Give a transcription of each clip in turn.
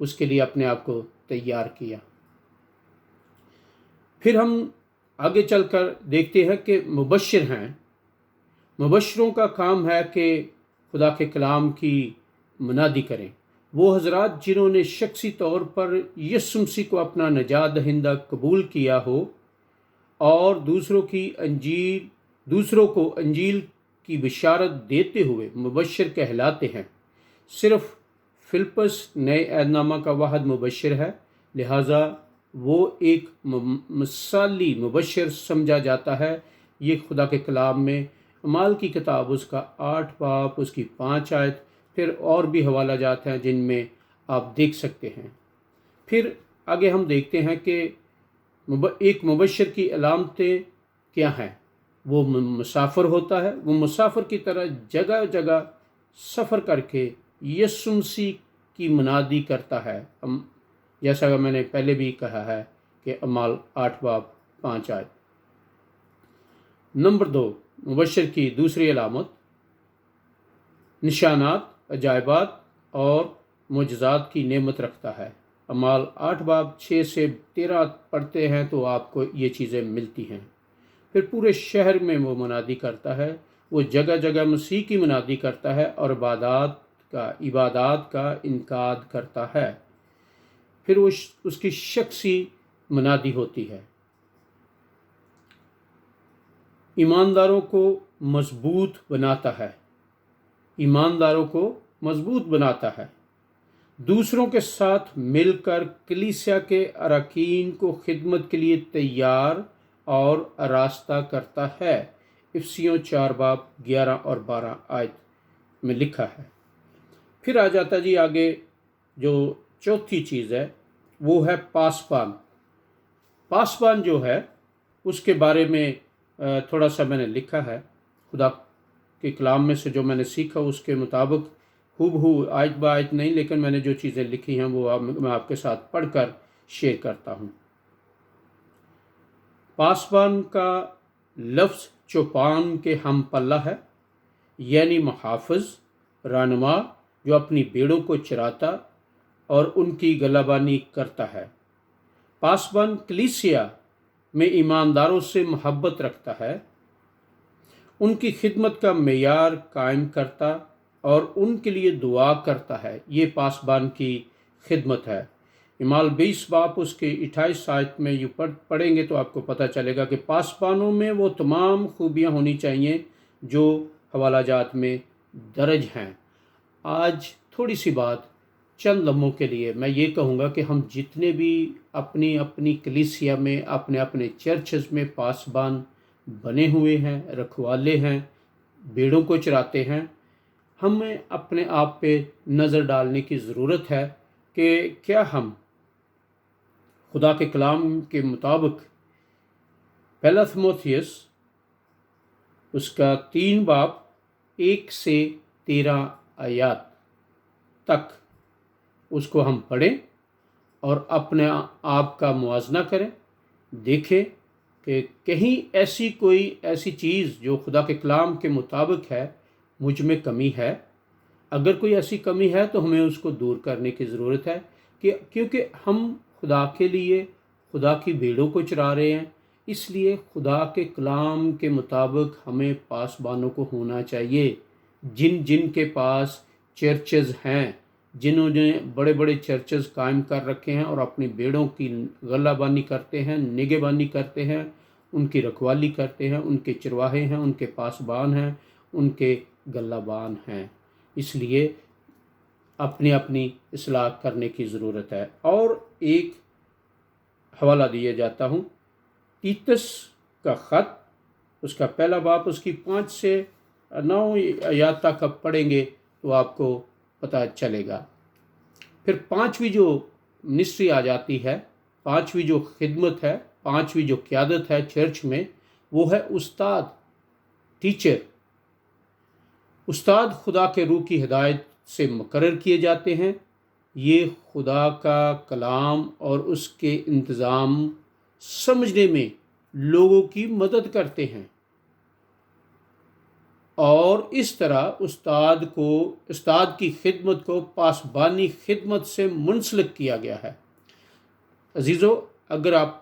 اس کے لیے اپنے آپ کو تیار کیا۔ پھر ہم آگے چل کر دیکھتے ہیں کہ مبشر ہیں۔ مبشروں کا کام ہے کہ خدا کے کلام کی منادی کریں۔ وہ حضرات جنہوں نے شخصی طور پر یسوع مسیح کو اپنا نجات دہندہ قبول کیا ہو اور دوسروں کو انجیل کی بشارت دیتے ہوئے مبشر کہلاتے ہیں۔ صرف فلپس نئے عہد نامہ کا واحد مبشر ہے، لہٰذا وہ ایک مثالی مبشر سمجھا جاتا ہے۔ یہ خدا کے کلام میں اعمال کی کتاب اس کا 8 باب اس کی 5 آیت، پھر اور بھی حوالہ جات ہیں جن میں آپ دیکھ سکتے ہیں۔ پھر آگے ہم دیکھتے ہیں کہ ایک مبشر کی علامتیں کیا ہیں۔ وہ مسافر ہوتا ہے، وہ مسافر کی طرح جگہ جگہ سفر کر کے یسوع مسیح کی منادی کرتا ہے، جیسا کہ میں نے پہلے بھی کہا ہے کہ اعمال 8 باب 5 آیت۔ نمبر 2، مبشر کی دوسری علامت نشانات، عجائبات اور معجزات کی نعمت رکھتا ہے۔ اعمال 8 باب 6 سے 13 پڑھتے ہیں تو آپ کو یہ چیزیں ملتی ہیں۔ پھر پورے شہر میں وہ منادی کرتا ہے، وہ جگہ جگہ مسیح کی منادی کرتا ہے اور عبادات کا انعقاد کرتا ہے۔ پھر اس کی شخصی منادی ہوتی ہے۔ ایمانداروں کو مضبوط بناتا ہے، ایمانداروں کو مضبوط بناتا ہے۔ دوسروں کے ساتھ مل کر کلیسیا کے اراکین کو خدمت کے لیے تیار اور آراستہ کرتا ہے۔ افسیوں 4 باب 11 اور 12 آیت میں لکھا ہے۔ پھر آ جاتا جی آگے جو چوتھی چیز ہے وہ ہے پاسبان۔ پاسبان جو ہے اس کے بارے میں تھوڑا سا میں نے لکھا ہے، خدا کے کلام میں سے جو میں نے سیکھا اس کے مطابق ہو آیت با آیت نہیں، لیکن میں نے جو چیزیں لکھی ہیں وہ میں آپ کے ساتھ پڑھ کر شیئر کرتا ہوں۔ پاسبان کا لفظ چوپان کے ہم پلہ ہے، یعنی محافظ، رہنما جو اپنی بھیڑوں کو چراتا اور ان کی گلہبانی کرتا ہے۔ پاسبان کلیسیا میں ایمانداروں سے محبت رکھتا ہے، ان کی خدمت کا معیار قائم کرتا اور ان کے لیے دعا کرتا ہے۔ یہ پاسبان کی خدمت ہے۔ اعمال 20 باب اس کے 28 آیت میں یہ پڑھیں گے تو آپ کو پتہ چلے گا کہ پاسبانوں میں وہ تمام خوبیاں ہونی چاہیے جو حوالہ جات میں درج ہیں۔ آج تھوڑی سی بات چند لمحوں کے لیے میں یہ کہوں گا کہ ہم جتنے بھی اپنی کلیسیا میں اپنے چرچز میں پاسبان بنے ہوئے ہیں، رکھوالے ہیں، بھیڑوں کو چراتے ہیں، ہمیں اپنے آپ پہ نظر ڈالنے کی ضرورت ہے کہ کیا ہم خدا کے کلام کے مطابق پہلا تیموتھیوس اس کا 3 باب 1 سے 13 آیات تک اس کو ہم پڑھیں اور اپنے آپ کا موازنہ کریں، دیکھیں کہ کہیں ایسی چیز جو خدا کے کلام کے مطابق ہے مجھ میں کمی ہے۔ اگر کوئی ایسی کمی ہے تو ہمیں اس کو دور کرنے کی ضرورت ہے، کیونکہ ہم خدا کے لیے خدا کی بھیڑوں کو چرا رہے ہیں، اس لیے خدا کے کلام کے مطابق ہمیں پاسبانوں کو ہونا چاہیے۔ جن کے پاس چرچز ہیں، جنہوں نے بڑے بڑے چرچز قائم کر رکھے ہیں اور اپنی بھیڑوں کی غلہ بانی کرتے ہیں، نگہبانی کرتے ہیں، ان کی رکھوالی کرتے ہیں، ان کے چرواہے ہیں، ان کے پاسبان ہیں، ان کے غلہ بان ہیں۔ اس لیے اپنی اصلاح کرنے کی ضرورت ہے۔ اور ایک حوالہ دیا جاتا ہوں، تیتس کا خط، اس کا پہلا باب اس کی 5 سے 9 آیات تک آپ پڑھیں گے تو آپ کو پتہ چلے گا۔ پھر 5ویں جو منسٹری آ جاتی ہے، 5ویں جو خدمت ہے، 5ویں جو قیادت ہے چرچ میں، وہ ہے استاد، ٹیچر۔ استاد خدا کے روح کی ہدایت سے مقرر کیے جاتے ہیں۔ یہ خدا کا کلام اور اس کے انتظام سمجھنے میں لوگوں کی مدد کرتے ہیں۔ اور اس طرح استاد کی خدمت کو پاسبانی خدمت سے منسلک کیا گیا ہے۔ عزیزو، اگر آپ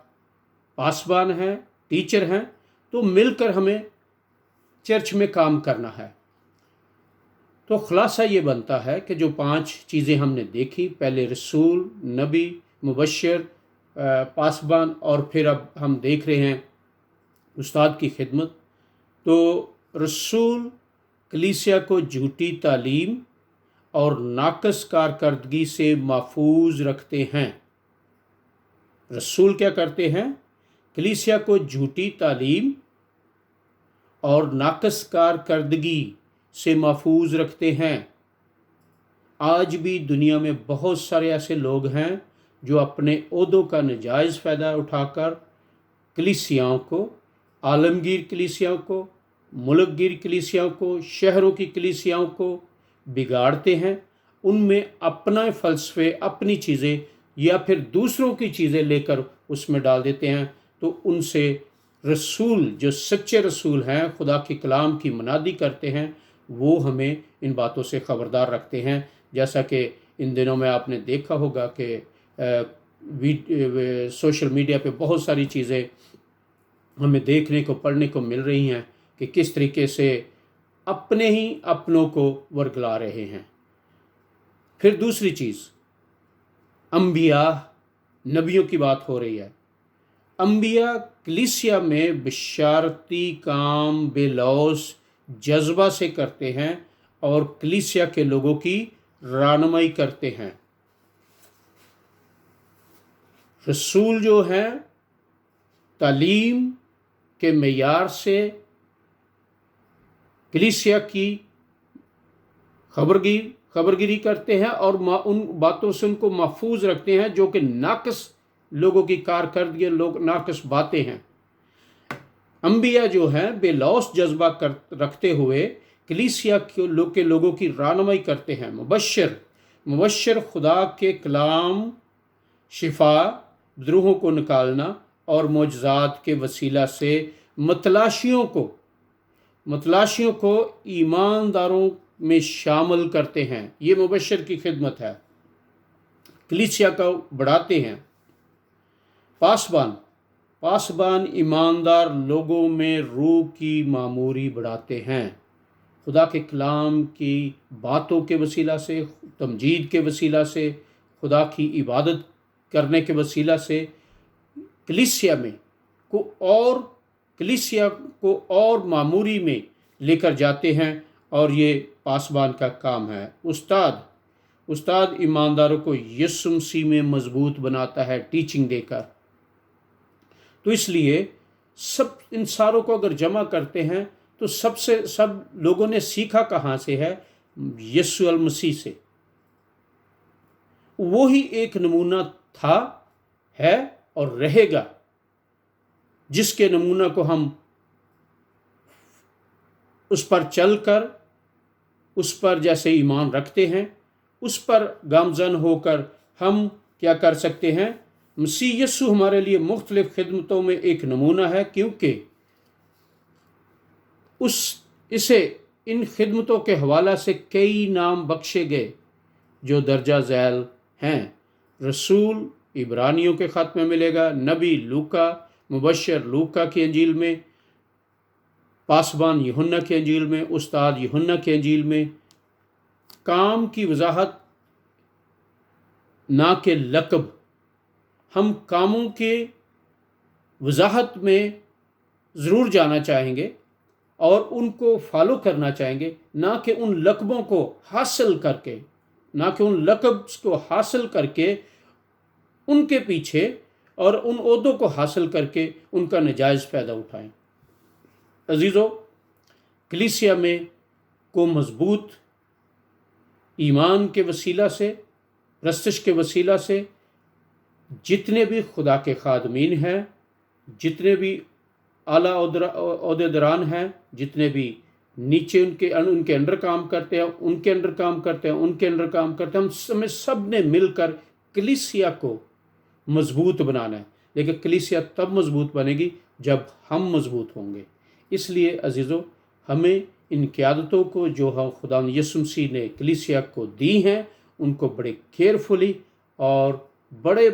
پاسبان ہیں، ٹیچر ہیں، تو مل کر ہمیں چرچ میں کام کرنا ہے۔ تو خلاصہ یہ بنتا ہے کہ جو 5 چیزیں ہم نے دیکھی، پہلے رسول، نبی، مبشر، پاسبان، اور پھر اب ہم دیکھ رہے ہیں استاد کی خدمت۔ تو رسول کلیسیا کو جھوٹی تعلیم اور ناقص کارکردگی سے محفوظ رکھتے ہیں۔ رسول کیا کرتے ہیں؟ کلیسیا کو جھوٹی تعلیم اور ناقص کارکردگی سے محفوظ رکھتے ہیں۔ آج بھی دنیا میں بہت سارے ایسے لوگ ہیں جو اپنے عہدوں کا ناجائز فائدہ اٹھا کر کلیسیاؤں کو، عالمگیر کلیسیاؤں کو، ملک گیر کلیسیاؤں کو، شہروں کی کلیسیاؤں کو بگاڑتے ہیں۔ ان میں اپنا فلسفے، اپنی چیزیں یا پھر دوسروں کی چیزیں لے کر اس میں ڈال دیتے ہیں۔ تو ان سے رسول، جو سچے رسول ہیں، خدا کے کلام کی منادی کرتے ہیں، وہ ہمیں ان باتوں سے خبردار رکھتے ہیں۔ جیسا کہ ان دنوں میں آپ نے دیکھا ہوگا کہ سوشل میڈیا پہ بہت ساری چیزیں ہمیں دیکھنے کو، پڑھنے کو مل رہی ہیں کہ کس طریقے سے اپنے ہی اپنوں کو ورگلا رہے ہیں۔ پھر دوسری چیز، انبیاء، نبیوں کی بات ہو رہی ہے۔ انبیاء کلیسیا میں بشارتی کام بے لوث جذبہ سے کرتے ہیں اور کلیسیا کے لوگوں کی رہنمائی کرتے ہیں۔ رسول جو ہیں تعلیم کے معیار سے کلیسیا کی خبرگیری کرتے ہیں اور ان باتوں سے ان کو محفوظ رکھتے ہیں جو کہ ناقص لوگوں کی کارکردگی، ناقص باتیں ہیں۔ انبیاء جو ہیں بے لوث جذبہ رکھتے ہوئے کلیسیا کے لوگوں کی رہنمائی کرتے ہیں۔ مبشر خدا کے کلام، شفا، روحوں کو نکالنا اور معجزات کے وسیلہ سے متلاشیوں کو ایمانداروں میں شامل کرتے ہیں۔ یہ مبشر کی خدمت ہے، کلیسیا کو بڑھاتے ہیں۔ پاسبان ایماندار لوگوں میں روح کی معموری بڑھاتے ہیں۔ خدا کے کلام کی باتوں کے وسیلہ سے، تمجید کے وسیلہ سے، خدا کی عبادت کرنے کے وسیلہ سے کلیسیا کو اور معموری میں لے کر جاتے ہیں، اور یہ پاسبان کا کام ہے۔ استاد ایمانداروں کو یسوع مسیح میں مضبوط بناتا ہے ٹیچنگ دے کر۔ تو اس لیے ان ساروں کو اگر جمع کرتے ہیں تو سب لوگوں نے سیکھا کہاں سے ہے؟ یسوع المسیح سے۔ وہی ایک نمونہ تھا، ہے اور رہے گا، جس کے نمونہ کو ہم اس پر چل کر، اس پر جیسے ایمان رکھتے ہیں، اس پر گامزن ہو کر ہم کیا کر سکتے ہیں؟ مسیح یسوع ہمارے لیے مختلف خدمتوں میں ایک نمونہ ہے، کیونکہ اسے ان خدمتوں کے حوالہ سے کئی نام بخشے گئے جو درجہ ذیل ہیں۔ رسول عبرانیوں کے خط میں ملے گا، نبی لوکا، مبشر لوکا کی انجیل میں، پاسبان یوحنا کی انجیل میں، استاد یوحنا کی انجیل میں۔ کام کی وضاحت نہ کہ لقب، ہم کاموں کے وضاحت میں ضرور جانا چاہیں گے اور ان کو فالو کرنا چاہیں گے، نہ کہ ان لقبوں کو حاصل کر کے ان کے پیچھے اور ان عہدوں کو حاصل کر کے ان کا ناجائز فائدہ اٹھائیں۔ عزیزو، کلیسیا میں کو مضبوط ایمان کے وسیلہ سے، پرستش کے وسیلہ سے، جتنے بھی خدا کے خادمین ہیں، جتنے بھی اعلیٰ عہدیداران ہیں، جتنے بھی نیچے ان کے انڈر کام کرتے ہیں، ہمیں سب نے مل کر کلیسیا کو مضبوط بنانا ہے۔ لیکن کلیسیا تب مضبوط بنے گی جب ہم مضبوط ہوں گے۔ اس لیے عزیزو، ہمیں ان قیادتوں کو جو ہم خدا یسوع مسیح نے کلیسیا کو دی ہیں ان کو بڑے کیئرفلی اور بڑے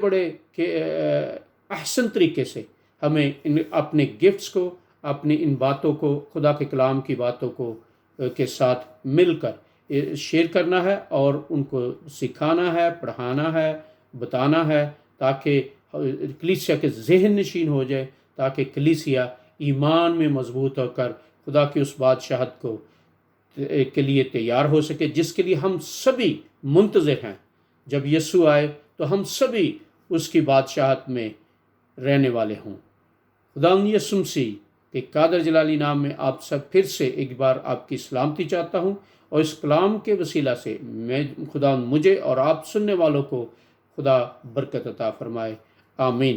احسن طریقے سے ہمیں اپنے گفٹس کو، اپنی ان باتوں کو، خدا کے کلام کی باتوں کو کے ساتھ مل کر شیئر کرنا ہے اور ان کو سکھانا ہے، پڑھانا ہے، بتانا ہے، تاکہ کلیسیا کے ذہن نشین ہو جائے، تاکہ کلیسیا ایمان میں مضبوط ہو کر خدا کی اس بادشاہت کے لیے تیار ہو سکے، جس کے لیے ہم سبھی منتظر ہیں۔ جب یسوع آئے تو ہم سبھی اس کی بادشاہت میں رہنے والے ہوں۔ خدا یسوع مسیح کے قادر جلالی نام میں آپ سب پھر سے ایک بار آپ کی سلامتی چاہتا ہوں، اور اس کلام کے وسیلہ سے خدا مجھے اور آپ سننے والوں کو خدا برکت عطا فرمائے، آمین۔